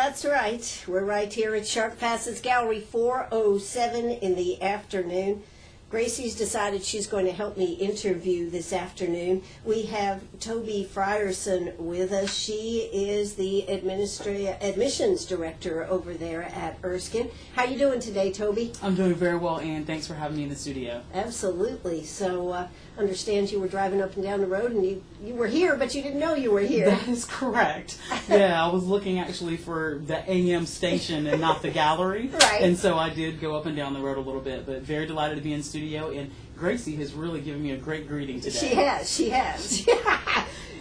that's right. We're right here at Sharp Facets Gallery, 4:07 in the afternoon. Gracie's decided she's going to help me interview this afternoon. We have Tobe Fierson with us. She is the admissions director over there at Erskine. How you doing today, Tobe? I'm doing very well, Ann. Thanks for having me in the studio. Absolutely. So, understand you were driving up and down the road, and you were here, but you didn't know you were here. That is correct. Yeah, I was looking actually for the AM station and not the gallery. Right. And so I did go up and down the road a little bit, but very delighted to be in studio. And Gracie has really given me a great greeting today. She has.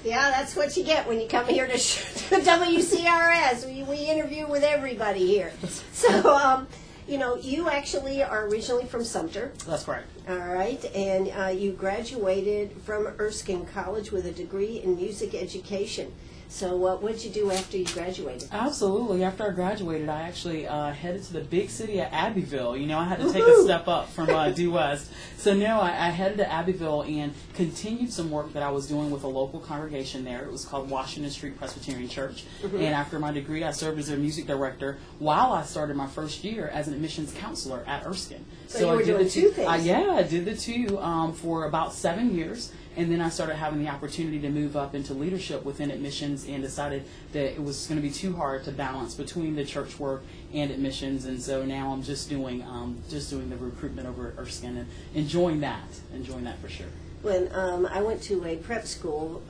Yeah, that's what you get when you come here to WCRS. We interview with everybody here. So, you actually are originally from Sumter. That's correct. All right, and you graduated from Erskine College with a degree in music education. So what did you do after you graduated? Absolutely. After I graduated, I actually headed to the big city of Abbeville. I had to take a step up from due west. So no, I headed to Abbeville and continued some work that I was doing with a local congregation there. It was called Washington Street Presbyterian Church. Mm-hmm. And after my degree, I served as their music director while I started my first year as an admissions counselor at Erskine. So you were doing two things. I did the two for about 7 years. And then I started having the opportunity to move up into leadership within admissions and decided that it was going to be too hard to balance between the church work and admissions. And so now I'm just doing the recruitment over at Erskine and enjoying that for sure. When I went to a prep school,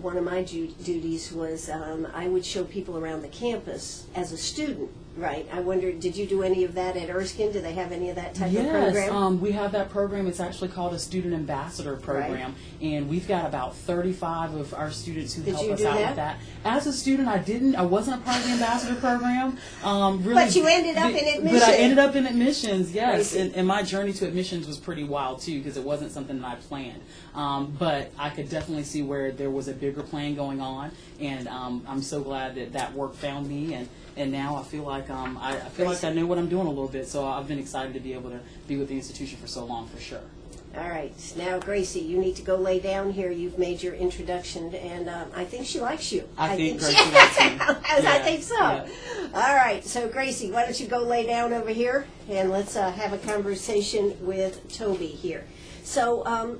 one of my duties was I would show people around the campus as a student. Right. I wondered, did you do any of that at Erskine? Do they have any of that type of program? Yes, we have that program. It's actually called a Student Ambassador Program, right. And we've got about 35 of our students who help us out with that. As a student, I wasn't a part of the Ambassador Program. Really, but you ended up in admissions. But I ended up in admissions, yes. And my journey to admissions was pretty wild, too, because it wasn't something that I planned. But I could definitely see where there was a bigger plan going on, and I'm so glad that work found me, and now I feel like I know what I'm doing a little bit, so I've been excited to be able to be with the institution for so long, for sure. All right. Now, Gracie, you need to go lay down here. You've made your introduction, and I think she likes you. I think Gracie likes me. I think so. Yeah. All right. So, Gracie, why don't you go lay down over here, and let's have a conversation with Tobe here. So,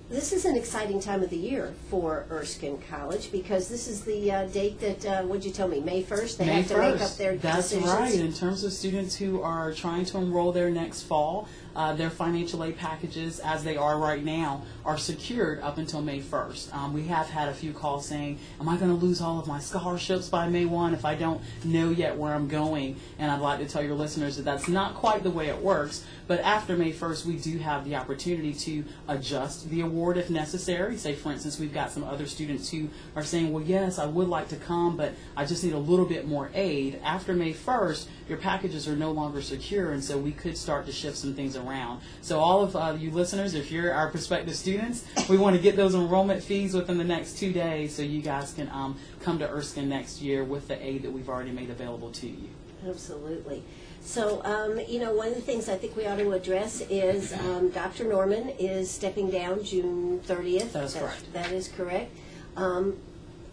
this is an exciting time of the year for Erskine College because this is the date that, what'd you tell me, May 1st? They have to make up their decisions. That's right. In terms of students who are trying to enroll there next fall, their financial aid packages, as they are right now, are secured up until May 1st. We have had a few calls saying, am I going to lose all of my scholarships by May 1 if I don't know yet where I'm going? And I'd like to tell your listeners that that's not quite the way it works. But after May 1st, we do have the opportunity to adjust the award if necessary. Say, for instance, we've got some other students who are saying, well, yes, I would like to come, but I just need a little bit more aid. After May 1st, your packages are no longer secure, and so we could start to shift some things around. So all of you listeners, if you're our prospective students, we want to get those enrollment fees within the next 2 days so you guys can come to Erskine next year with the aid that we've already made available to you. Absolutely. So, one of the things I think we ought to address is Dr. Norman is stepping down June 30th. That is correct. That is correct.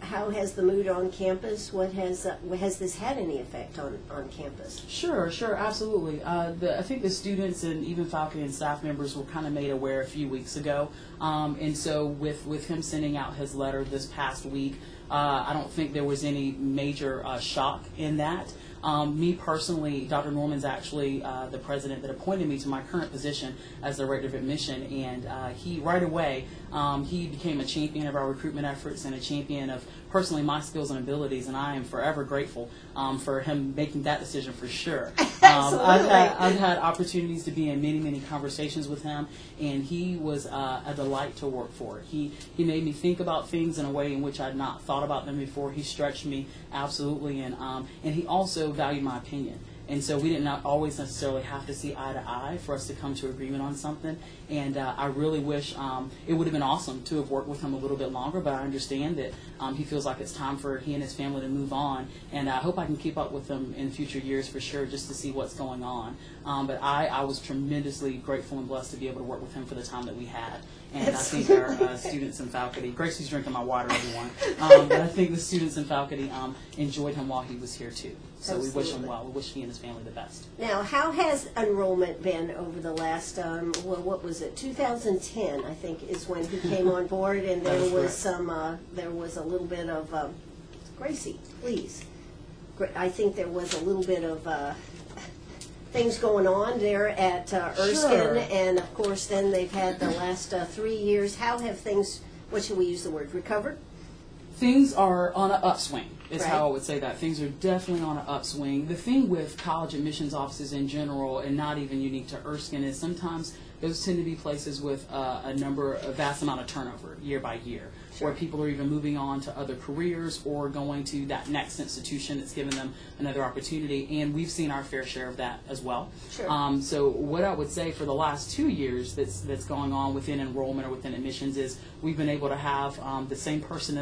How has the mood on campus? Has this had any effect on campus? Sure, absolutely. I think the students and even faculty and staff members were kind of made aware a few weeks ago. And so with him sending out his letter this past week, I don't think there was any major shock in that. Me personally, Dr. Norman's actually the president that appointed me to my current position as director of admission, and he right away he became a champion of our recruitment efforts and a champion of personally my skills and abilities, and I am forever grateful for him making that decision for sure. I've had opportunities to be in many conversations with him, and he was a delight to work for. He made me think about things in a way in which I'd not thought about them before. He stretched me absolutely, and he also valued my opinion. And so we did not always necessarily have to see eye to eye for us to come to agreement on something. And I really wish it would have been awesome to have worked with him a little bit longer, but I understand that he feels like it's time for he and his family to move on. And I hope I can keep up with him in future years for sure, just to see what's going on. But I was tremendously grateful and blessed to be able to work with him for the time that we had. And I think our students in faculty, Gracie's drinking my water, everyone, but I think the students in faculty enjoyed him while he was here too. So we wish him well. We wish he and his family the best. Now, how has enrollment been over the last, well, what was it, 2010, I think, is when he came on board, and there was there was a little bit of, Gracie, please. I think there was a little bit of things going on there at Erskine, and of course then they've had the last 3 years. How have things, what should we use the word, recovered? Things are on an upswing, is Right. how I would say that. Things are definitely on an upswing. The thing with college admissions offices in general, and not even unique to Erskine, is sometimes those tend to be places with a vast amount of turnover year by year, where people are either moving on to other careers or going to that next institution that's given them another opportunity, and we've seen our fair share of that as well. Sure. So what I would say for the last 2 years that's going on within enrollment or within admissions is we've been able to have the same person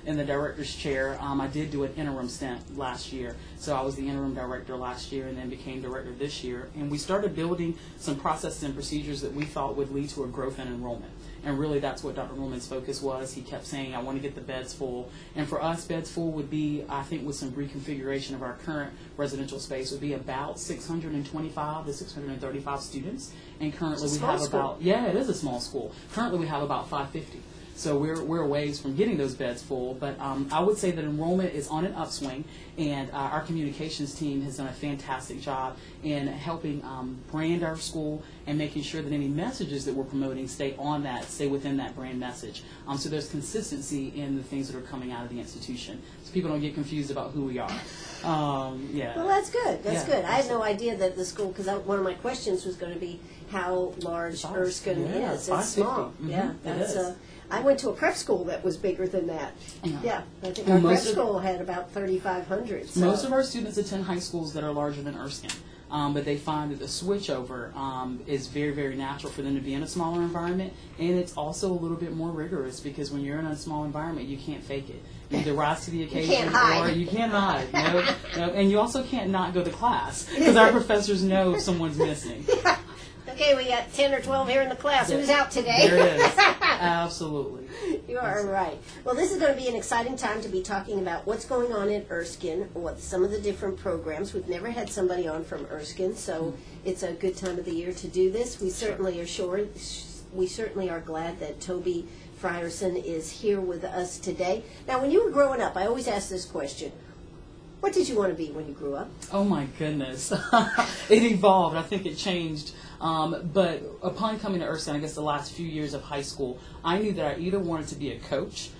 in the director's chair. I did do an interim stint last year, so I was the interim director last year and then became director this year, and we started building some processes and procedures that we thought would lead to a growth in enrollment. And really that's what Dr. Ruhlman's focus was. He kept saying, I want to get the beds full. And for us, beds full would be, I think with some reconfiguration of our current residential space, would be about 625 to 635 students. And currently we have about, yeah, it is a small school. Currently we have about 550. So we're a ways from getting those beds full, but I would say that enrollment is on an upswing, and our communications team has done a fantastic job in helping brand our school and making sure that any messages that we're promoting stay within that brand message. So there's consistency in the things that are coming out of the institution, so people don't get confused about who we are. Yeah. Well, that's good. That's Yeah, good. I had no idea that the school, because one of my questions was going to be how large Erskine is. It's small. Mm-hmm. Yeah, that's it is. I went to a prep school that was bigger than that. Yeah, I think Well, our prep most of- school had about 3,500. So. Most of our students attend high schools that are larger than Erskine, but they find that the switchover is very, very natural for them to be in a smaller environment, and it's also a little bit more rigorous because when you're in a small environment, you can't fake it. You either rise to the occasion or you can't hide. No, and you also can't not go to class because our professors know if someone's missing. Okay, we got 10 or 12 here in the class. Who's out today? There it is. Absolutely. You are right. Well, this is going to be an exciting time to be talking about what's going on at Erskine, what some of the different programs. We've never had somebody on from Erskine, so it's a good time of the year to do this. We certainly are glad that Tobe Fierson is here with us today. Now, when you were growing up, I always ask this question. What did you want to be when you grew up? Oh my goodness. It evolved. I think it changed. But upon coming to Erskine, I guess the last few years of high school, I knew that I either wanted to be a coach,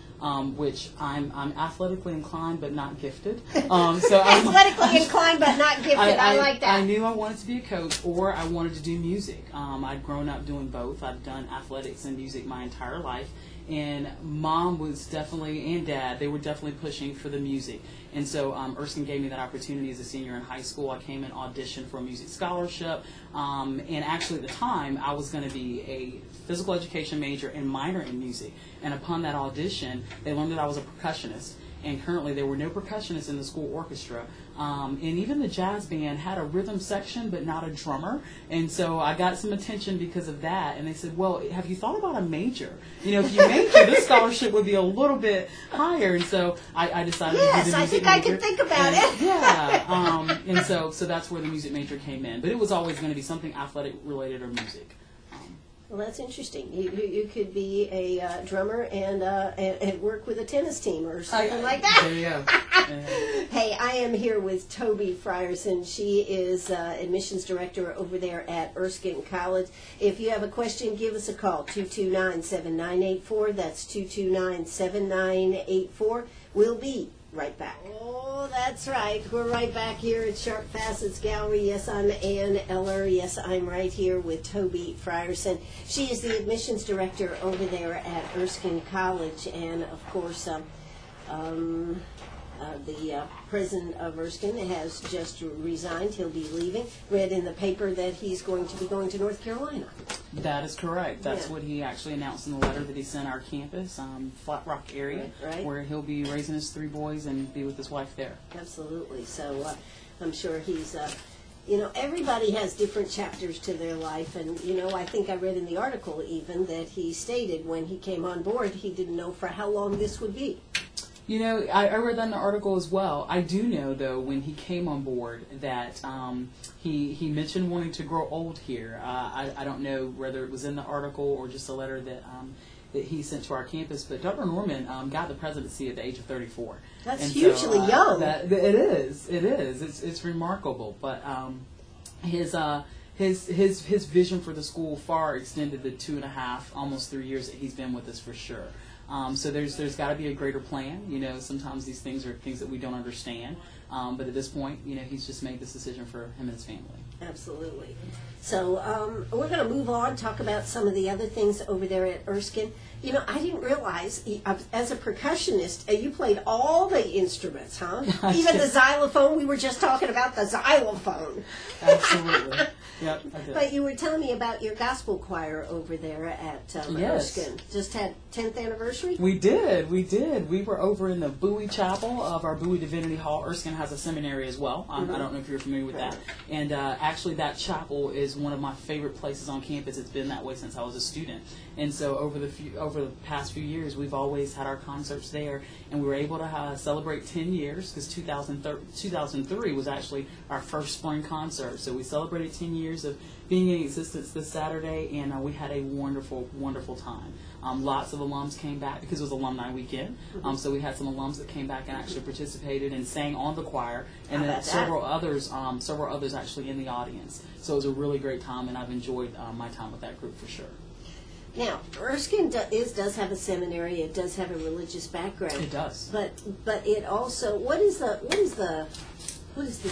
which I'm athletically inclined but not gifted. So athletically inclined but not gifted. I like that. I knew I wanted to be a coach, or I wanted to do music. I'd grown up doing both. I've done athletics and music my entire life. And Mom was definitely, and Dad, they were definitely pushing for the music. And so Erskine gave me that opportunity as a senior in high school. I came and auditioned for a music scholarship. And actually at the time, I was going to be a physical education major and minor in music. And upon that audition, they learned that I was a percussionist. And currently there were no percussionists in the school orchestra. And even the jazz band had a rhythm section but not a drummer. And so I got some attention because of that. And they said, well, have you thought about a major? You know, if you major, this scholarship would be a little bit higher. And so I decided to do the music major. Yes, I think I can think about it. Yeah. And so that's where the music major came in. But it was always going to be something athletic related or music. Well, that's interesting. You could be a drummer and work with a tennis team or something like that. There you go. Hey, I am here with Tobe Fierson. She is admissions director over there at Erskine College. If you have a question, give us a call, 229-7984. That's 229-7984. We'll be right back. Oh, that's right. We're right back here at Sharp Facets Gallery. Yes, I'm Ann Eller. Yes, I'm right here with Tobe Fierson. She is the admissions director over there at Erskine College, and of course, the president of Erskine has just resigned. He'll be leaving. Read in the paper that he's going to be going to North Carolina. That is correct. That's what he actually announced in the letter that he sent our campus, Flat Rock area, right. Where he'll be raising his 3 boys and be with his wife there. Absolutely. So I'm sure he's You know, everybody has different chapters to their life, and, you know, I think I read in the article even that he stated when he came on board he didn't know for how long this would be. You know, I read that in the article as well. I do know, though, when he came on board that he mentioned wanting to grow old here. I don't know whether it was in the article or just a letter that he sent to our campus, but Dr. Norman got the presidency at the age of 34. That's and hugely so, young. It is. It's remarkable. But his vision for the school far extended the 2.5, almost 3 years that he's been with us for sure. So there's got to be a greater plan. You know, sometimes these things are things that we don't understand. But at this point, you know, he's just made this decision for him and his family. Absolutely. So we're going to move on, talk about some of the other things over there at Erskine. You know, I didn't realize, as a percussionist, you played all the instruments, huh? Even the xylophone. We were just talking about the xylophone. Absolutely. Yep, I did. But you were telling me about your gospel choir over there at Erskine. Just had 10th anniversary? We did. We were over in the Bowie Chapel of our Bowie Divinity Hall. Erskine has a seminary as well. I don't know if you're familiar with that. And actually that chapel is one of my favorite places on campus. It's been that way since I was a student. And so over the past few years, we've always had our concerts there. And we were able to celebrate 10 years because 2003 was actually our first spring concert. So we celebrated 10 years of being in existence this Saturday, and we had a wonderful, wonderful time. Lots of alums came back because it was alumni weekend. So we had some alums that came back and actually participated and sang on the choir, and then several others actually in the audience. So it was a really great time, and I've enjoyed my time with that group for sure. Now, Erskine does have a seminary. It does have a religious background. It does. But it also, what is the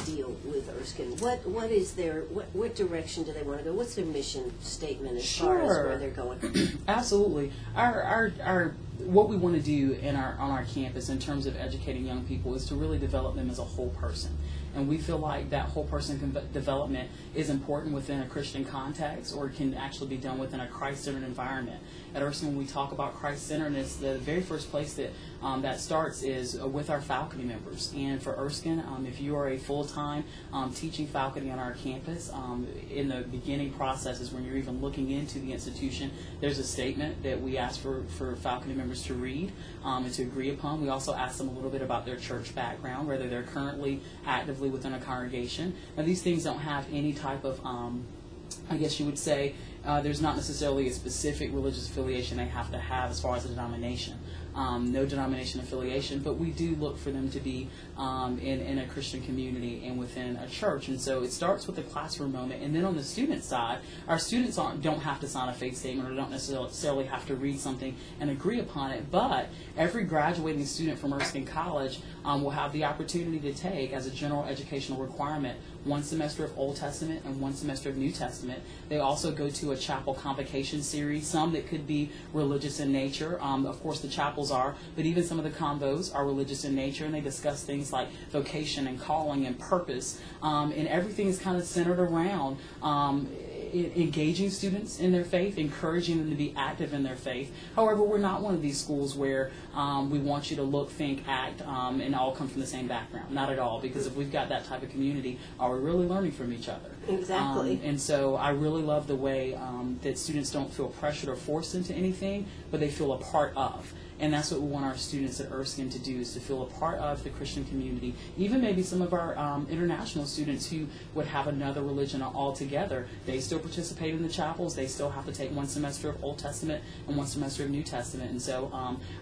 deal with Erskine? What direction do they want to go? What's their mission statement as far as where they're going? Absolutely. Our what we want to do on our campus in terms of educating young people is to really develop them as a whole person. And we feel like that whole person development is important within a Christian context, or can actually be done within a Christ-centered environment. At Erskine, when we talk about Christ-centeredness, the very first place that starts is with our faculty members. And for Erskine, if you are a full-time teaching faculty on our campus, in the beginning processes when you're even looking into the institution, there's a statement that we ask for faculty members to read and to agree upon. We also ask them a little bit about their church background, whether they're currently actively within a congregation. Now, these things don't have any type of, I guess you would say, there's not necessarily a specific religious affiliation they have to have as far as a denomination. No denomination affiliation, but we do look for them to be in a Christian community and within a church. And so it starts with the classroom moment. And then on the student side, our students don't have to sign a faith statement or don't necessarily have to read something and agree upon it. But every graduating student from Erskine College will have the opportunity to take, as a general educational requirement, 1 semester of Old Testament and 1 semester of New Testament. They also go to a chapel convocation series, some that could be religious in nature. Of course, the chapels are, but even some of the convos are religious in nature, and they discuss things like vocation and calling and purpose. And everything is kind of centered around engaging students in their faith, encouraging them to be active in their faith. However, we're not one of these schools where we want you to look, think, act, and all come from the same background. Not at all, because if we've got that type of community, are we really learning from each other? Exactly. And so I really love the way that students don't feel pressured or forced into anything, but they feel a part of. And that's what we want our students at Erskine to do, is to feel a part of the Christian community. Even maybe some of our international students who would have another religion altogether, they still participate in the chapels. They still have to take 1 semester of Old Testament and 1 semester of New Testament. And so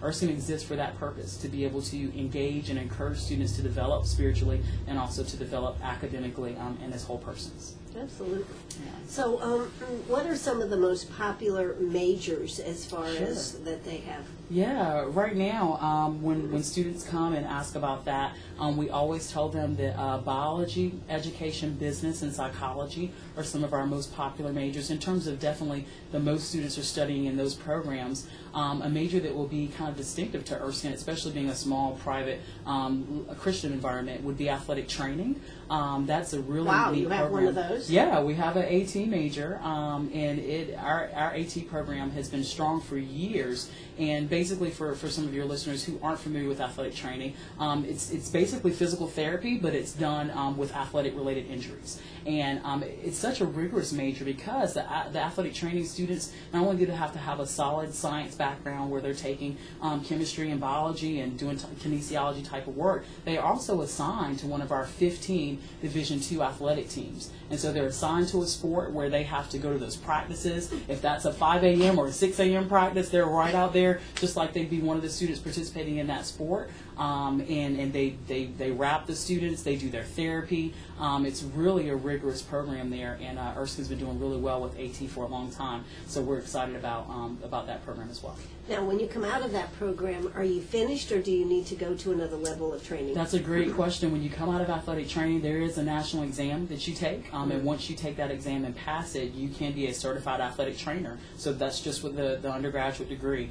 Erskine exists for that purpose, to be able to engage and encourage students to develop spiritually and also to develop academically and as whole persons. Absolutely. Yeah. So what are some of the most popular majors as far as that they have? Yeah, right now, when students come and ask about that, we always tell them that biology, education, business, and psychology are some of our most popular majors. In terms of definitely the most students are studying in those programs, a major that will be kind of distinctive to Erskine, especially being a small, private, a Christian environment, would be athletic training. That's a really neat program. You have one of those? majors. Yeah, we have an AT major, and our AT program has been strong for years. And basically, for some of your listeners who aren't familiar with athletic training, it's basically physical therapy, but it's done with athletic-related injuries. And it's such a rigorous major because the athletic training students not only do they have to have a solid science background where they're taking chemistry and biology and doing kinesiology type of work, they are also assigned to one of our 15 Division II athletic teams. And so they're assigned to a sport where they have to go to those practices. If that's a 5 a.m. or a 6 a.m. practice, they're right out there just like they'd be one of the students participating in that sport. And they wrap the students, they do their therapy. It's really a rigorous program there, and Erskine's been doing really well with AT for a long time, so we're excited about that program as well. Now, when you come out of that program, are you finished, or do you need to go to another level of training? That's a great question. When you come out of athletic training, there is a national exam that you take, and once you take that exam and pass it, you can be a certified athletic trainer. So that's just with the undergraduate degree.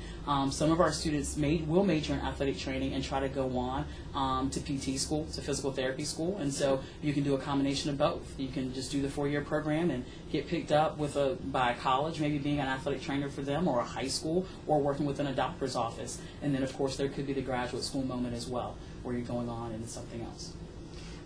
Some of our students will major in athletic training and try to go on to PT school, to physical therapy school, and so you can do a combination of both. You can just do the 4-year program and get picked up by a college, maybe being an athletic trainer for them, or a high school, or working within a doctor's office. And then, of course, there could be the graduate school moment as well, where you're going on into something else.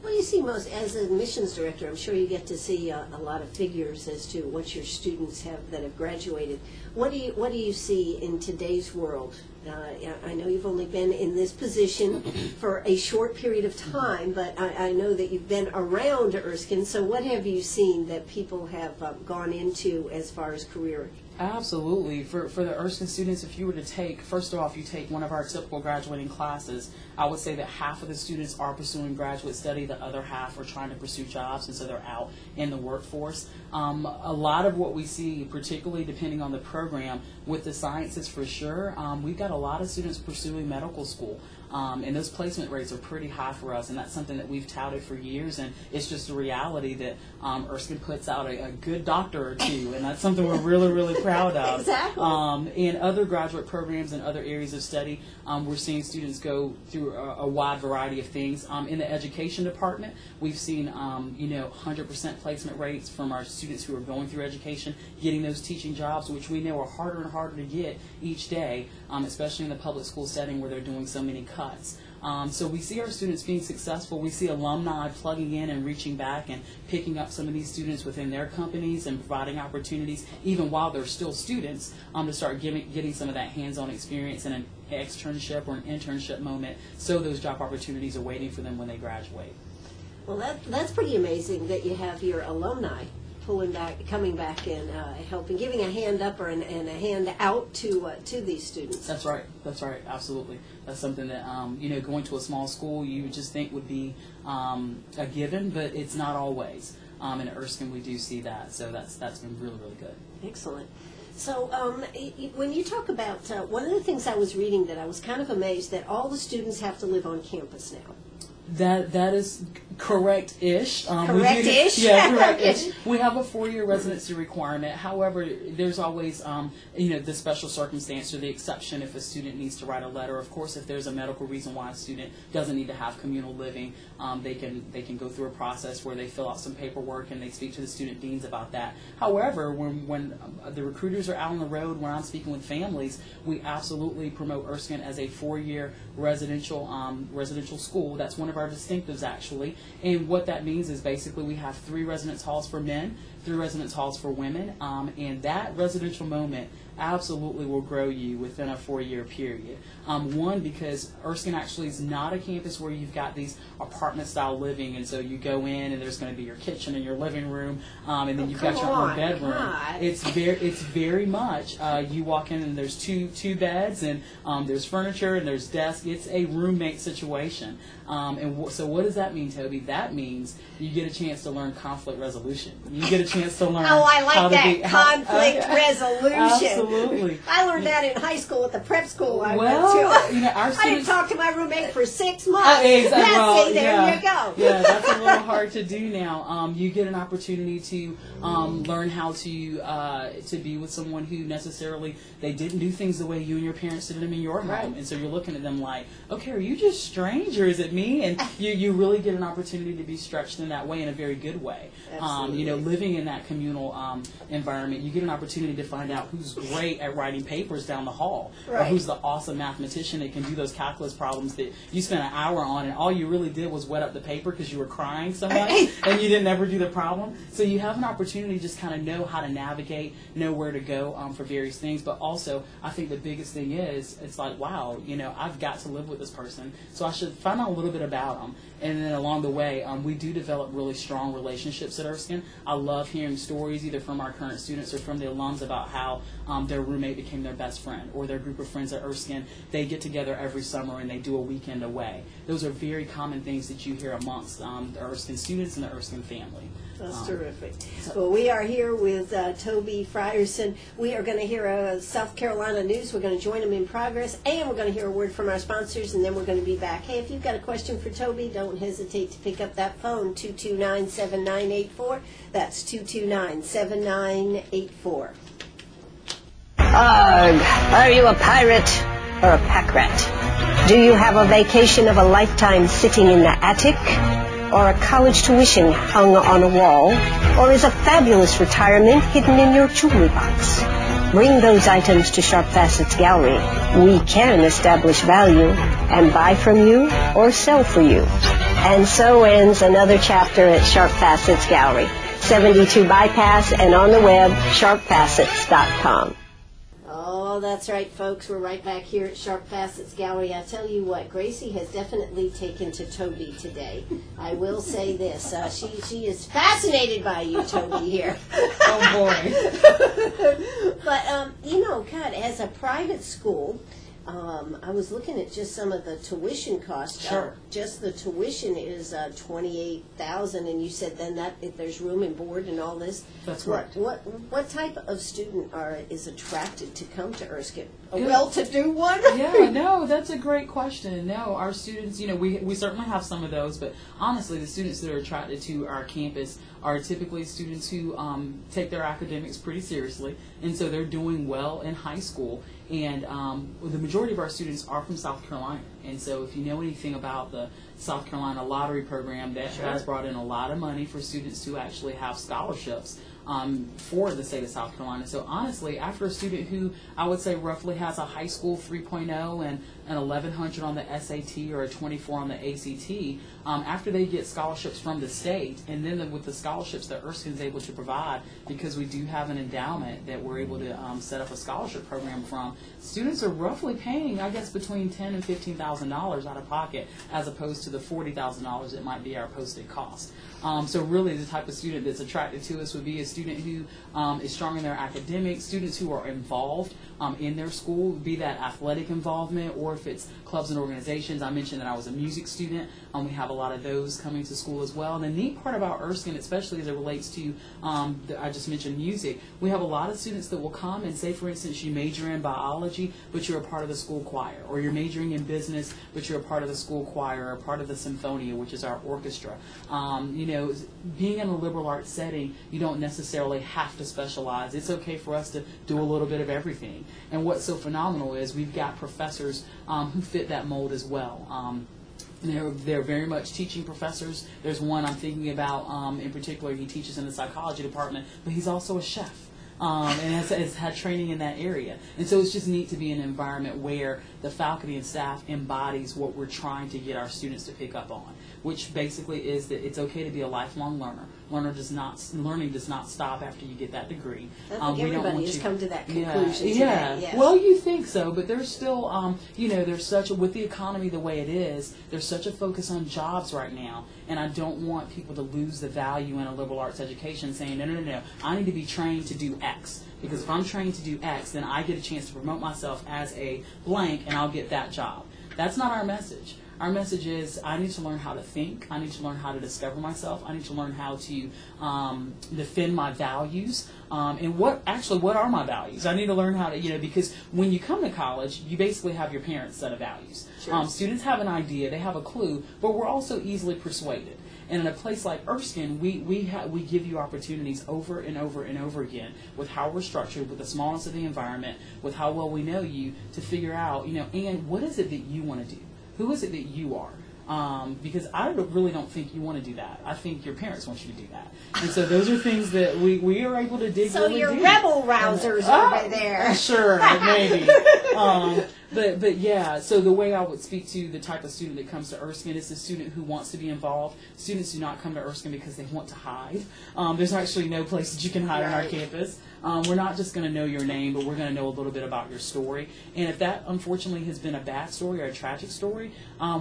Well, you see, as an admissions director, I'm sure you get to see a lot of figures as to what your students have that have graduated. What do you see in today's world? I know you've only been in this position for a short period of time, but I know that you've been around Erskine. So what have you seen that people have gone into as far as career? Absolutely. For the Erskine students, if you were to take, first off, you take one of our typical graduating classes, I would say that half of the students are pursuing graduate study, the other half are trying to pursue jobs, and so they're out in the workforce. A lot of what we see, particularly depending on the program, with the sciences for sure, we've got a lot of students pursuing medical school. And those placement rates are pretty high for us, and that's something that we've touted for years, and it's just a reality that Erskine puts out a good doctor or two, and that's something we're really, really proud of. Exactly. In other graduate programs and other areas of study, we're seeing students go through a wide variety of things. In the education department, we've seen 100% placement rates from our students who are going through education, getting those teaching jobs, which we know are harder and harder to get each day, especially in the public school setting where they're doing so many cuts. So we see our students being successful. We see alumni plugging in and reaching back and picking up some of these students within their companies and providing opportunities, even while they're still students, to start getting some of that hands-on experience in an externship or an internship moment, so those job opportunities are waiting for them when they graduate. Well, that's pretty amazing that you have your alumni coming back and helping, giving a hand up and a hand out to these students. That's right. Absolutely. That's something that going to a small school you would just think would be a given, but it's not always. In Erskine, we do see that, so that's been really, really good. Excellent. So when you talk about one of the things I was reading that I was kind of amazed that all the students have to live on campus now. That is correct-ish. Correct-ish? Yeah, correct-ish. We have a 4-year residency requirement. However, there's always, the special circumstance or the exception if a student needs to write a letter. Of course, if there's a medical reason why a student doesn't need to have communal living, they can go through a process where they fill out some paperwork and they speak to the student deans about that. However, when the recruiters are out on the road, when I'm speaking with families, we absolutely promote Erskine as a 4-year residential school. That's one of our distinctives, actually. And what that means is basically we have 3 residence halls for men, 3 residence halls for women, and that residential moment absolutely will grow you within a 4-year period. One, because Erskine actually is not a campus where you've got these apartment-style living, and so you go in and there's going to be your kitchen and your living room, and then you've got your own bedroom. God. It's very much you walk in and there's two beds and there's furniture and there's desks. It's a roommate situation. So what does that mean, Toby? That means you get a chance to learn conflict resolution. You get a chance to learn. Oh, I like that conflict resolution. Absolutely. I learned that in high school at the prep school I went to. I didn't talk to my roommate for 6 months. Exactly. There you go. Yeah, that's a little hard to do now. You get an opportunity to learn how to be with someone who necessarily they didn't do things the way you and your parents did them in your home, Right. and so you're looking at them like, okay, are you just strange or is it me? And you really get an opportunity to be stretched in that way, in a very good way. Absolutely. Living in that communal environment, you get an opportunity to find out who's great at writing papers down the hall, or Right. who's the awesome mathematician that can do those calculus problems that you spent an hour on, and all you really did was wet up the paper because you were crying so much, and you didn't ever do the problem. So you have an opportunity to just kind of know how to navigate, know where to go for various things. But also, I think the biggest thing is, it's like, wow, I've got to live with this person, so I should find out a little bit about them. And then along the way, we do develop really strong relationships at Erskine. I love hearing stories either from our current students or from the alums about how their roommate became their best friend, or their group of friends at Erskine, they get together every summer and they do a weekend away. Those are very common things that you hear amongst the Erskine students and the Erskine family. That's terrific. Well, we are here with Tobe Fierson. We are going to hear South Carolina news. We're going to join them in progress, and we're going to hear a word from our sponsors, and then we're going to be back. Hey, if you've got a question for Tobe, don't hesitate to pick up that phone, 229-7984. That's 229-7984. Arg, are you a pirate or a pack rat? Do you have a vacation of a lifetime sitting in the attic? Or a college tuition hung on a wall? Or is a fabulous retirement hidden in your jewelry box? Bring those items to Sharp Facets Gallery. We can establish value and buy from you or sell for you. And so ends another chapter at Sharp Facets Gallery, 72 Bypass, and on the web, sharpfacets.com. Oh, that's right, folks. We're right back here at Sharp Facets Gallery. I tell you what, Gracie has definitely taken to Tobe today. I will say this. She is fascinated by you, Tobe, here. Oh, boy. But, God, as a private school, I was looking at just some of the tuition costs. Sure. Just the tuition is $28,000, and you said then that if there's room and board and all this. That's right. What type of student is attracted to come to Erskine? A Good. well-to-do one? Yeah, no, that's a great question. No, our students, we certainly have some of those, but honestly, the students that are attracted to our campus are typically students who take their academics pretty seriously, and so they're doing well in high school. And the majority of our students are from South Carolina, and so if you know anything about the South Carolina lottery program, that Sure. has brought in a lot of money for students to actually have scholarships for the state of South Carolina. So honestly, after a student who I would say roughly has a high school 3.0 and an 1100 on the SAT or a 24 on the ACT, after they get scholarships from the state, and then with the scholarships that Erskine is able to provide, because we do have an endowment that we're able to set up a scholarship program from, students are roughly paying, I guess, between $10,000 and $15,000 out of pocket, as opposed to the $40,000 that might be our posted cost. So really, the type of student that's attracted to us would be a student who is strong in their academics, students who are involved in their school, be that athletic involvement, or if it's clubs and organizations. I mentioned that I was a music student. We have a lot of those coming to school as well. And the neat part about Erskine, especially as it relates to, I just mentioned music, we have a lot of students that will come and say, for instance, you major in biology, but you're a part of the school choir, or you're majoring in business, but you're a part of the school choir, or part of the Symphonia, which is our orchestra. Being in a liberal arts setting, you don't necessarily have to specialize. It's okay for us to do a little bit of everything. And what's so phenomenal is we've got professors who fit that mold as well. They're very much teaching professors. There's one I'm thinking about in particular. He teaches in the psychology department, but he's also a chef. And has had training in that area. And so it's just neat to be in an environment where the faculty and staff embodies what we're trying to get our students to pick up on, which basically is that it's okay to be a lifelong learner. Learning does not stop after you get that degree. I think everybody has come to that conclusion today. Yeah. Well, you think so, but there's still, there's such with the economy the way it is, there's such a focus on jobs right now, and I don't want people to lose the value in a liberal arts education, saying, no, I need to be trained to do X, because if I'm trained to do X, then I get a chance to promote myself as a blank, and I'll get that job. That's not our message. Our message is, I need to learn how to think. I need to learn how to discover myself. I need to learn how to defend my values. And what are my values? I need to learn how to, because when you come to college, you basically have your parents' set of values. Sure. Students have an idea, they have a clue, but we're also easily persuaded. And in a place like Erskine, we give you opportunities over and over and over again with how we're structured, with the smallness of the environment, with how well we know you, to figure out, and what is it that you want to do? Who is it that you are? Because I really don't think you want to do that. I think your parents want you to do that. And so those are things that we are able to dig So really you're deep. rebel rousers over there. Sure, maybe. But yeah, so the way I would speak to the type of student that comes to Erskine is the student who wants to be involved. Students do not come to Erskine because they want to hide. There's actually no place that you can hide on our Right. campus. We're not just going to know your name, but we're going to know a little bit about your story. And if that, unfortunately, has been a bad story or a tragic story,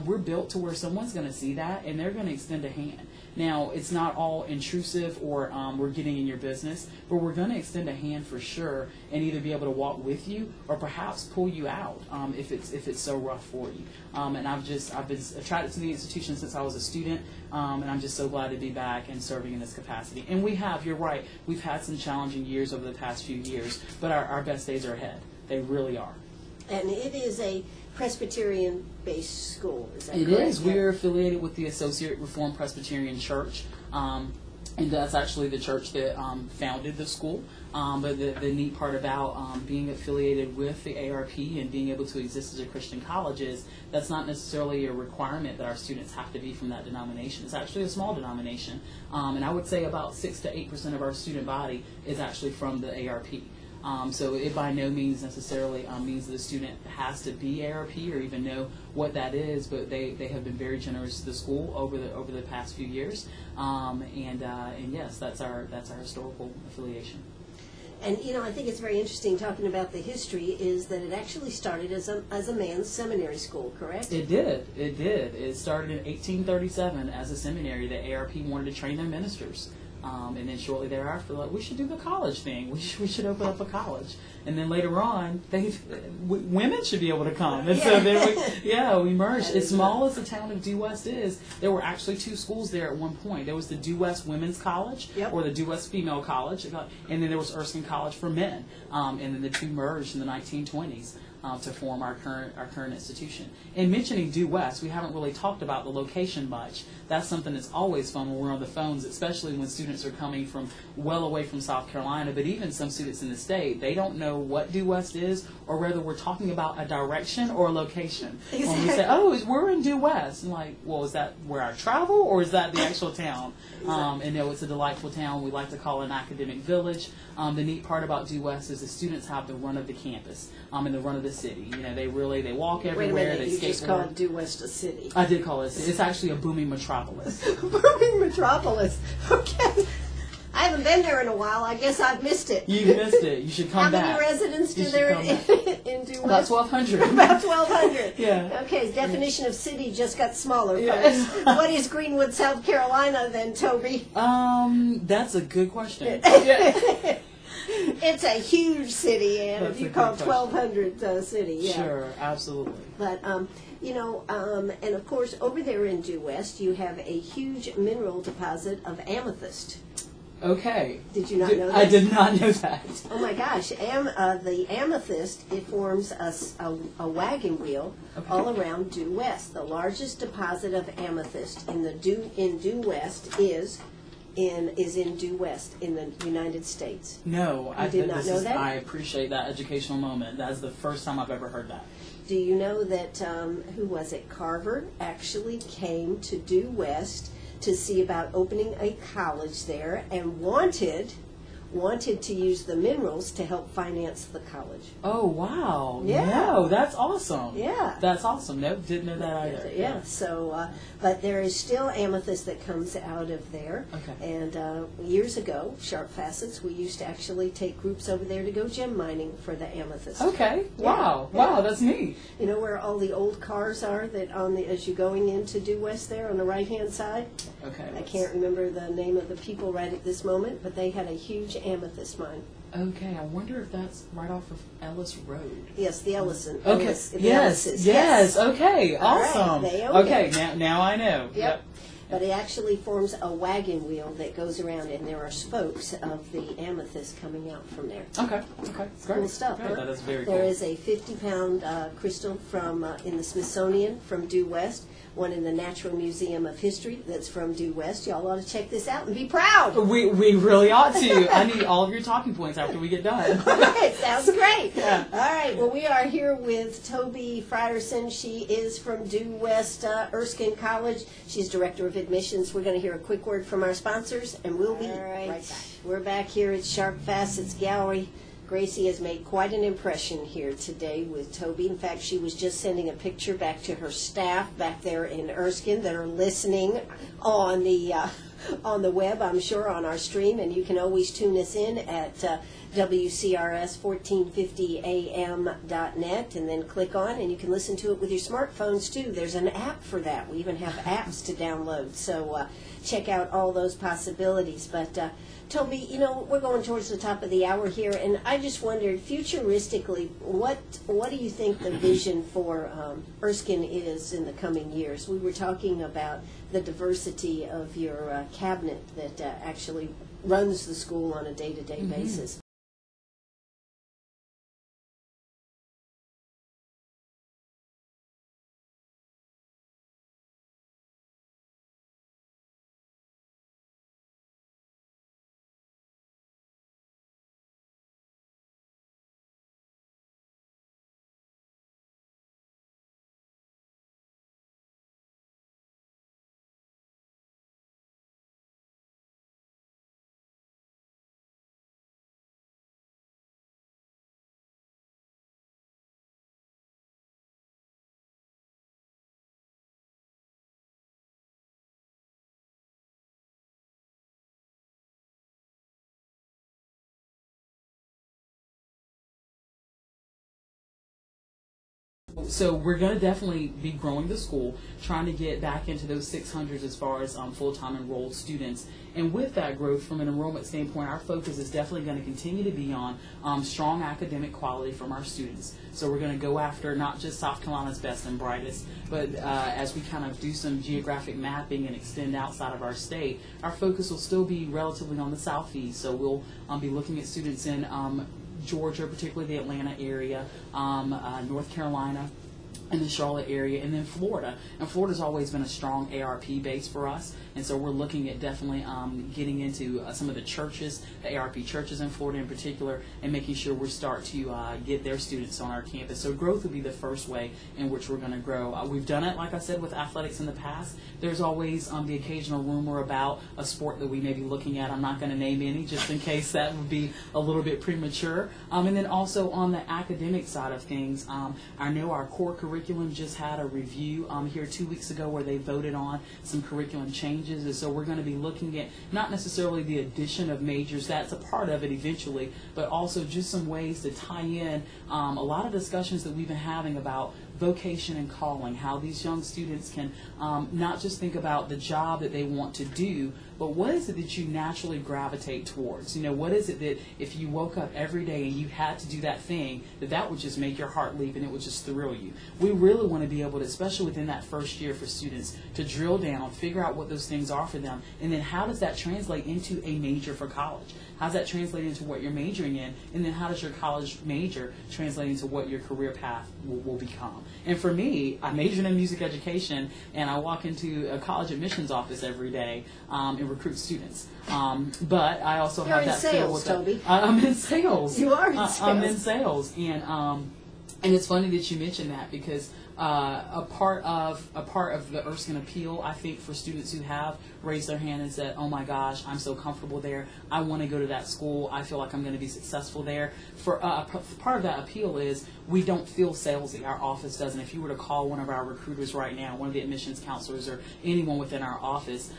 we're built to where someone's going to see that, and they're going to extend a hand. Now, it's not all intrusive or we're getting in your business, but we're going to extend a hand for sure and either be able to walk with you or perhaps pull you out if it's so rough for you. And I've been attracted to the institution since I was a student, and I'm just so glad to be back and serving in this capacity. And you're right, we've had some challenging years over the past few years, but our best days are ahead. They really are. And it is a Presbyterian-based school, is that It correct? is. We're affiliated with the Associate Reformed Presbyterian Church, and that's actually the church that founded the school. But the neat part about being affiliated with the ARP and being able to exist as a Christian college is that's not necessarily a requirement that our students have to be from that denomination. It's actually a small denomination, and I would say about 6 to 8% of our student body is actually from the ARP. So it by no means necessarily means that a student has to be ARP or even know what that is, but they have been very generous to the school over the past few years, and yes, that's our historical affiliation. And I think it's very interesting talking about the history is that it actually started as a man's seminary school, correct? It did. It started in 1837 as a seminary. The ARP wanted to train their ministers. And then shortly thereafter, we should do the college thing. We should open up a college. And then later on, women should be able to come. And so then we merged. As small as the town of Due West is, there were actually 2 schools there at one point. There was the Due West Women's College, or the Due West Female College, and then there was Erskine College for men. And then the 2 merged in the 1920s. To form our current institution. And mentioning Due West, we haven't really talked about the location much. That's something that's always fun when we're on the phones, especially when students are coming from well away from South Carolina, but even some students in the state, they don't know what Due West is or whether we're talking about a direction or a location. Exactly. When we say, we're in Due West, and is that where I travel or is that the actual town? And it's a delightful town. We like to call it an academic village. The neat part about Due West is the students have the run of the campus and the run of the city. They walk everywhere. Wait a minute, they you skateboard. just called Due West a city. I did call it a city. It's actually a booming metropolis. Booming metropolis. Okay. I haven't been there in a while. I guess I've missed it. You missed it. You should come back. How many residents do there in Due About West? 1,200. About 1,200. Yeah. Okay, his definition of city just got smaller, folks. What is Greenwood, South Carolina, then, Toby? That's a good question. It's a huge city, and That's if you a call good 1,200 city, yeah. Sure, absolutely. But, and of course, over there in Due West, you have a huge mineral deposit of amethyst. Okay. Did you not know that? I did not know that. Oh my gosh, the amethyst, it forms a wagon wheel all around Due West. The largest deposit of amethyst in Due West is in Due West in the United States. No, I did not know that? I appreciate that educational moment. That's the first time I've ever heard that. Do you know that, who was it, Carver actually came to Due West to see about opening a college there and wanted to use the minerals to help finance the college. Oh, wow. Yeah. No, that's awesome. Yeah. That's awesome. No, didn't know that either. Yeah, so, but there is still amethyst that comes out of there. Okay. And years ago, Sharp Facets, we used to actually take groups over there to go gem mining for the amethyst. Okay. Yeah. Wow. Yeah. Wow, that's neat. You know where all the old cars are that as you're going into Due West there on the right-hand side? Okay. I can't remember the name of the people right at this moment, but they had a huge amethyst mine. Okay, I wonder if that's right off of Ellis Road. Yes, the Ellison. Okay. Ellis, the Yes. Ellises. Yes. Okay. All right, Awesome. they own Okay. it. Now I know. Yep. But it actually forms a wagon wheel that goes around, and there are spokes of the amethyst coming out from there. Okay. Okay. Great. Cool stuff. Great. Huh? That is very cool. There is a 50-pound crystal from in the Smithsonian from Due West, one in the Natural Museum of History that's from Due West. Y'all ought to check this out and be proud. We really ought to. I need all of your talking points after we get done. It sounds great. Yeah. All right. Well, we are here with Tobe Fierson. She is from Due West Erskine College. She's Director of Admissions. We're going to hear a quick word from our sponsors, and we'll be right back. We're back here at Sharp Facets Gallery. Gracie has made quite an impression here today with Tobe. In fact, she was just sending a picture back to her staff back there in Erskine that are listening on the web, I'm sure, on our stream. And you can always tune us in at WCRS 1450am.net and then click on, and you can listen to it with your smartphones too. There's an app for that. We even have apps to download. So check out all those possibilities. But Tobe, you know, we're going towards the top of the hour here, and I just wondered, futuristically, what do you think the vision for Erskine is in the coming years? We were talking about the diversity of your cabinet that actually runs the school on a day-to-day basis. So we're going to definitely be growing the school, trying to get back into those 600s as far as full-time enrolled students. And with that growth, from an enrollment standpoint, our focus is definitely going to continue to be on strong academic quality from our students. So we're going to go after not just South Carolina's best and brightest, but as we kind of do some geographic mapping and extend outside of our state, our focus will still be relatively on the southeast. So we'll be looking at students in Georgia, particularly the Atlanta area, North Carolina, and the Charlotte area, and then Florida. And Florida's always been a strong ARP base for us, and so we're looking at definitely getting into some of the churches, the ARP churches in Florida in particular, and making sure we start to get their students on our campus. So growth will be the first way in which we're going to grow. We've done it, like I said, with athletics in the past. There's always the occasional rumor about a sport that we may be looking at. I'm not going to name any, just in case that would be a little bit premature. And then also on the academic side of things, I know our core curriculum just had a review here 2 weeks ago where they voted on some curriculum changes, and so we're going to be looking at not necessarily the addition of majors, that's a part of it eventually, but also just some ways to tie in a lot of discussions that we've been having about vocation and calling, how these young students can not just think about the job that they want to do, but what is it that you naturally gravitate towards? You know, what is it that if you woke up every day and you had to do that thing, that would just make your heart leap and it would just thrill you? We really want to be able to, especially within that first year for students, to drill down, figure out what those things are for them, and then how does that translate into a major for college? How does that translate into what you're majoring in? And then how does your college major translate into what your career path will become? And for me, I majored in music education, and I walk into a college admissions office every day and recruit students. But I also You're have in that sales, skill with Tobe. I'm in sales. You are in sales. I'm in sales, and it's funny that you mentioned that because a part of the Erskine appeal, I think, for students who have raised their hand and said, "Oh my gosh, I'm so comfortable there. I want to go to that school. I feel like I'm going to be successful there." For part of that appeal is we don't feel salesy. Our office doesn't. If you were to call one of our recruiters right now, one of the admissions counselors, or anyone within our office,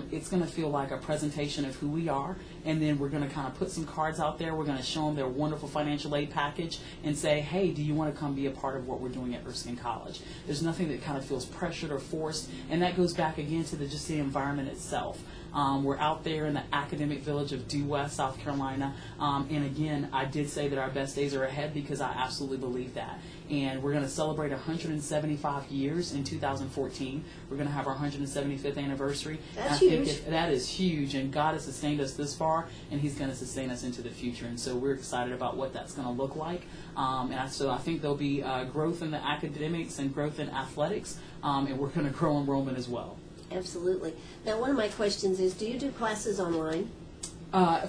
it's going to feel like a presentation of who we are, and then we're going to kind of put some cards out there. We're going to show them their wonderful financial aid package and say, "Hey, do you want to come be a part of what we're doing at Erskine College?" There's nothing that kind of feels pressured or forced, and that goes back again to just the environment itself. We're out there in the academic village of Due West, South Carolina. And again, I did say that our best days are ahead because I absolutely believe that. And we're going to celebrate 175 years in 2014. We're going to have our 175th anniversary. That's and I think huge. that is huge, and God has sustained us this far, and He's going to sustain us into the future. And so we're excited about what that's going to look like. So I think there'll be growth in the academics and growth in athletics, and we're going to grow enrollment as well. Absolutely. Now, one of my questions is, do you do classes online?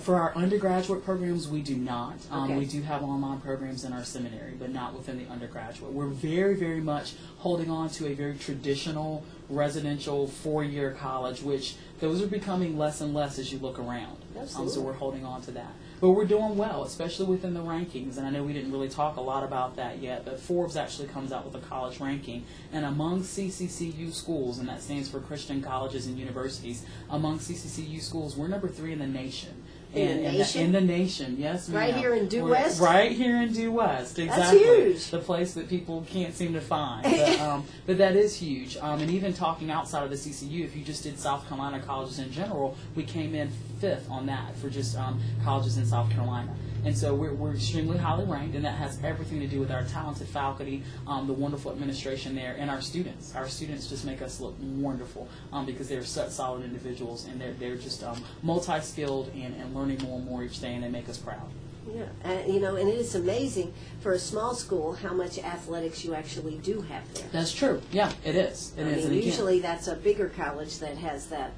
For our undergraduate programs, we do not. Okay. We do have online programs in our seminary, but not within the undergraduate. We're very, very much holding on to a very traditional residential four-year college, which those are becoming less and less as you look around. Absolutely. So we're holding on to that. But we're doing well, especially within the rankings. And I know we didn't really talk a lot about that yet, but Forbes actually comes out with a college ranking. And among CCCU schools, and that stands for Christian Colleges and Universities, among CCCU schools, we're number 3 in the nation. In the nation? In the nation, yes, ma'am. Right here in Due We're West? Right here in Due West, exactly. That's huge. The place that people can't seem to find. But that is huge. And even talking outside of the CCU, if you just did South Carolina colleges in general, we came in 5th on that for just colleges in South Carolina. And so we're extremely highly ranked, and that has everything to do with our talented faculty, the wonderful administration there, and our students. Our students just make us look wonderful because they're such solid individuals, and they're just multi-skilled and learning more and more each day, and they make us proud. Yeah, and it is amazing for a small school how much athletics you actually do have there. That's true. Yeah, it is. It is. I And mean, again, usually that's a bigger college that has that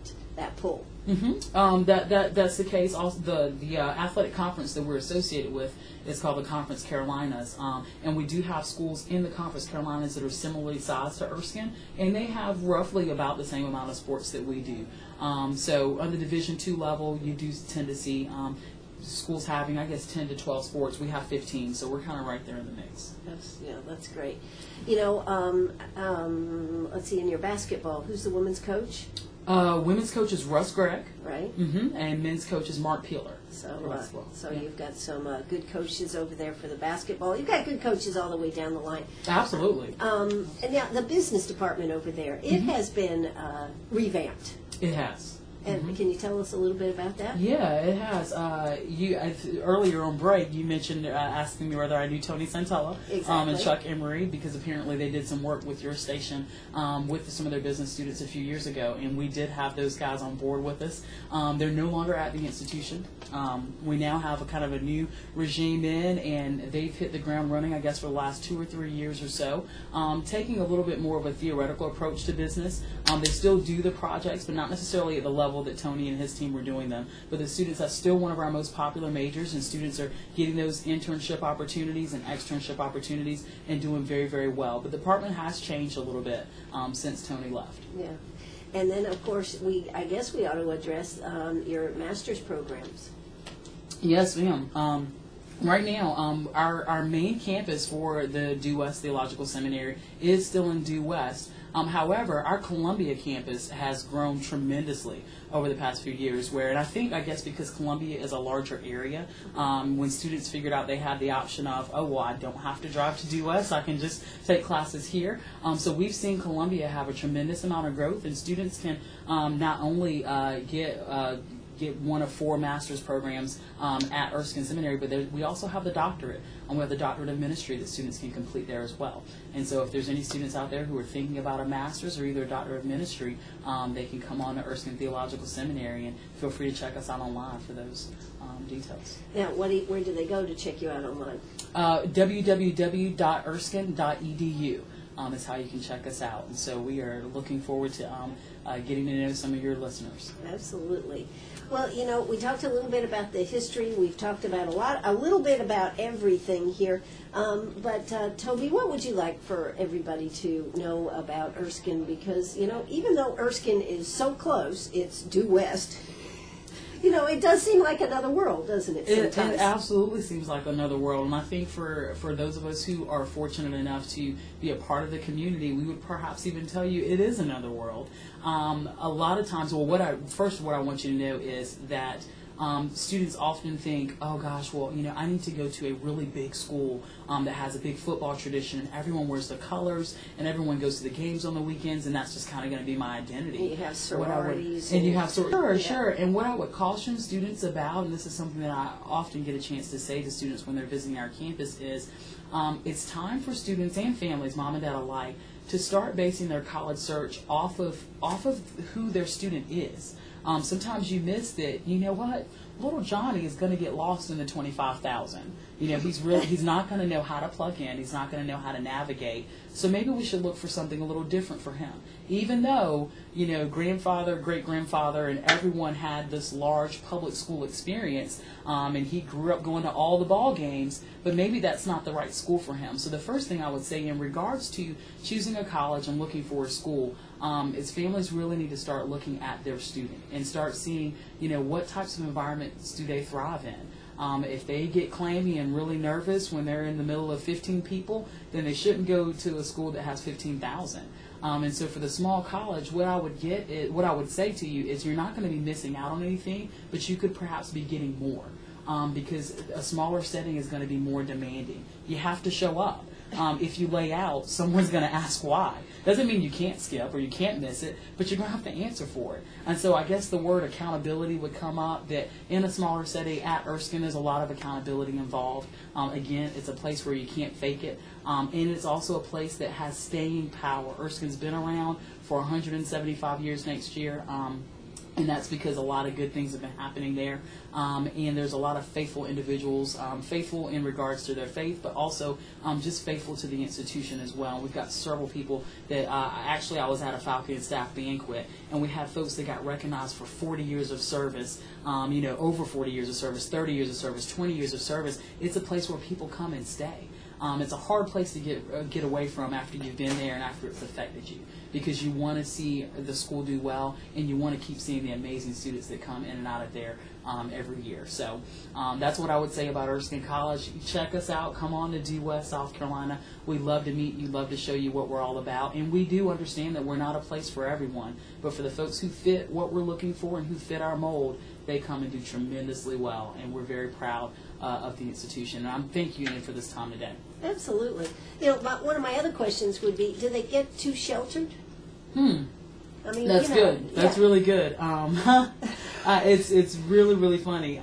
pull. That's the case. Also, the athletic conference that we're associated with is called the Conference Carolinas, and we do have schools in the Conference Carolinas that are similarly sized to Erskine, and they have roughly about the same amount of sports that we do. So on the Division II level, you do tend to see schools having, I guess, 10 to 12 sports. We have 15, so we're kind of right there in the mix. That's great. Let's see, in your basketball, who's the women's coach? Women's coach is Russ Gregg, Right. and men's coach is Mark Peeler. So you've got some good coaches over there for the basketball. You've got good coaches all the way down the line. Absolutely. And now the business department over there, it has been revamped. It has. And can you tell us a little bit about that? Yeah, it has. Earlier on break, you mentioned asking me whether I knew Tony Santella Exactly. and Chuck Emery, because apparently they did some work with your station with some of their business students a few years ago, and we did have those guys on board with us. They're no longer at the institution. We now have a kind of a new regime in, and they've hit the ground running, I guess, for the last 2 or 3 years or so, taking a little bit more of a theoretical approach to business. They still do the projects, but not necessarily at the level that Tony and his team were doing them. But the students, that's still one of our most popular majors, and students are getting those internship opportunities and externship opportunities and doing very, very well. But the department has changed a little bit since Tony left. Yeah. And then, of course, I guess we ought to address your master's programs. Yes, ma'am. Right now, our main campus for the Due West Theological Seminary is still in Due West. However, our Columbia campus has grown tremendously over the past few years, and I guess because Columbia is a larger area, when students figured out they had the option of, I don't have to drive to Due West, I can just take classes here. So we've seen Columbia have a tremendous amount of growth, and students can not only get one of 4 master's programs at Erskine Seminary, but we also have the doctorate. We have the doctorate of ministry that students can complete there as well. And so if there's any students out there who are thinking about a master's or either a doctorate of ministry, they can come on to Erskine Theological Seminary, and feel free to check us out online for those details. Now, where do they go to check you out online? www.erskine.edu is how you can check us out. And so we are looking forward to getting to know some of your listeners. Absolutely. Well, we talked a little bit about the history. We've talked about a little bit about everything here. But Tobe, what would you like for everybody to know about Erskine? Because, even though Erskine is so close, it's due west, it does seem like another world, doesn't it, sometimes? It absolutely sees like another world. And I think for those of us who are fortunate enough to be a part of the community, we would perhaps even tell you it is another world. A lot of times, what I want you to know is that Students often think, oh gosh, well, I need to go to a really big school that has a big football tradition, and everyone wears the colors, and everyone goes to the games on the weekends, and that's just kind of going to be my identity. You have sororities. And you have sororities. Sure. And what I would caution students about, and this is something that I often get a chance to say to students when they're visiting our campus, is it's time for students and families, mom and dad alike, to start basing their college search off of who their student is. Sometimes you miss that, you know what, little Johnny is going to get lost in the 25,000. He's not going to know how to plug in. He's not going to know how to navigate. So maybe we should look for something a little different for him. Even though, grandfather, great-grandfather, and everyone had this large public school experience, and he grew up going to all the ball games, but maybe that's not the right school for him. So the first thing I would say in regards to choosing a college and looking for a school is families really need to start looking at their student and start seeing, what types of environments do they thrive in. If they get clammy and really nervous when they're in the middle of 15 people, then they shouldn't go to a school that has 15,000. And so for the small college, what I would say to you is you're not going to be missing out on anything, but you could perhaps be getting more. Because a smaller setting is going to be more demanding. You have to show up. If you lay out, someone's going to ask why. Doesn't mean you can't skip or you can't miss it, but you're going to have to answer for it. And so I guess the word accountability would come up, that in a smaller setting at Erskine, there's a lot of accountability involved. Again, it's a place where you can't fake it. And it's also a place that has staying power. Erskine's been around for 175 years next year. And that's because a lot of good things have been happening there. And there's a lot of faithful individuals, faithful in regards to their faith, but also just faithful to the institution as well. We've got several people that, actually I was at a faculty and staff banquet, and we had folks that got recognized for 40 years of service, over 40 years of service, 30 years of service, 20 years of service. It's a place where people come and stay. It's a hard place to get away from after you've been there and after it's affected you, because you want to see the school do well, and you want to keep seeing the amazing students that come in and out of there every year. So that's what I would say about Erskine College. Check us out. Come on to Due West, South Carolina. We'd love to meet you, love to show you what we're all about. And we do understand that we're not a place for everyone, but for the folks who fit what we're looking for and who fit our mold, they come and do tremendously well, and we're very proud of the institution. And I'm thanking you for this time today. Absolutely. One of my other questions would be, do they get too sheltered? I mean, that's good. That's really good. It's really, really funny.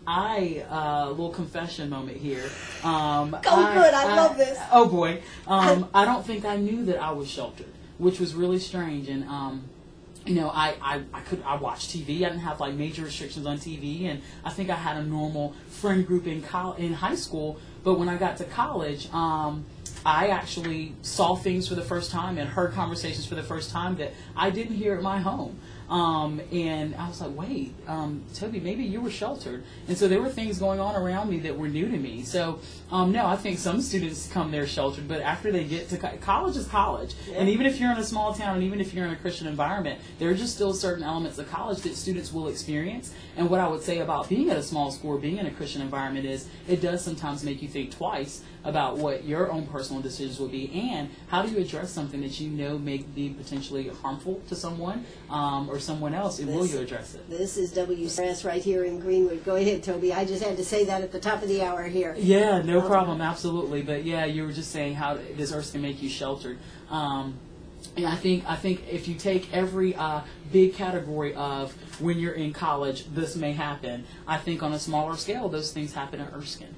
Little confession moment here. Good. I love this. Oh boy. I don't think I knew that I was sheltered, which was really strange. And I watched TV. I didn't have like major restrictions on TV, and I think I had a normal friend group in high school. But when I got to college, I actually saw things for the first time and heard conversations for the first time that I didn't hear at my home. And I was like, wait, Toby, maybe you were sheltered. And so there were things going on around me that were new to me. So, no, I think some students come there sheltered, but after they get to college is college. Yeah. And even if you're in a small town, and even if you're in a Christian environment, there are just still certain elements of college that students will experience. And what I would say about being at a small school or being in a Christian environment is it does sometimes make you think twice about what your own personal decisions would be, and how do you address something that you know may be potentially harmful to someone or someone else, and will you address it? This is WCRS right here in Greenwood. Go ahead, Toby. I just had to say that at the top of the hour here. Yeah, no problem, absolutely. But yeah, you were just saying, how does Erskine make you sheltered? And I think if you take every big category of when you're in college, this may happen. I think on a smaller scale, those things happen at Erskine.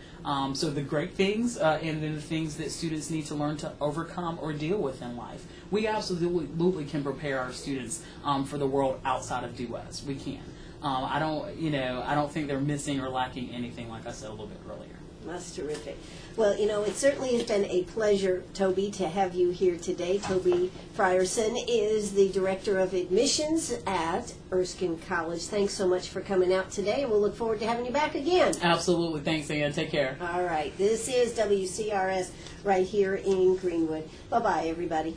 So the great things and then the things that students need to learn to overcome or deal with in life. We absolutely can prepare our students for the world outside of Due West. We can. I don't think they're missing or lacking anything, like I said a little bit earlier. That's terrific. Well, it certainly has been a pleasure, Toby, to have you here today. Tobe Fierson is the Director of Admissions at Erskine College. Thanks so much for coming out today, and we'll look forward to having you back again. Absolutely. Thanks, Ann. Take care. All right. This is WCRS right here in Greenwood. Bye-bye, everybody.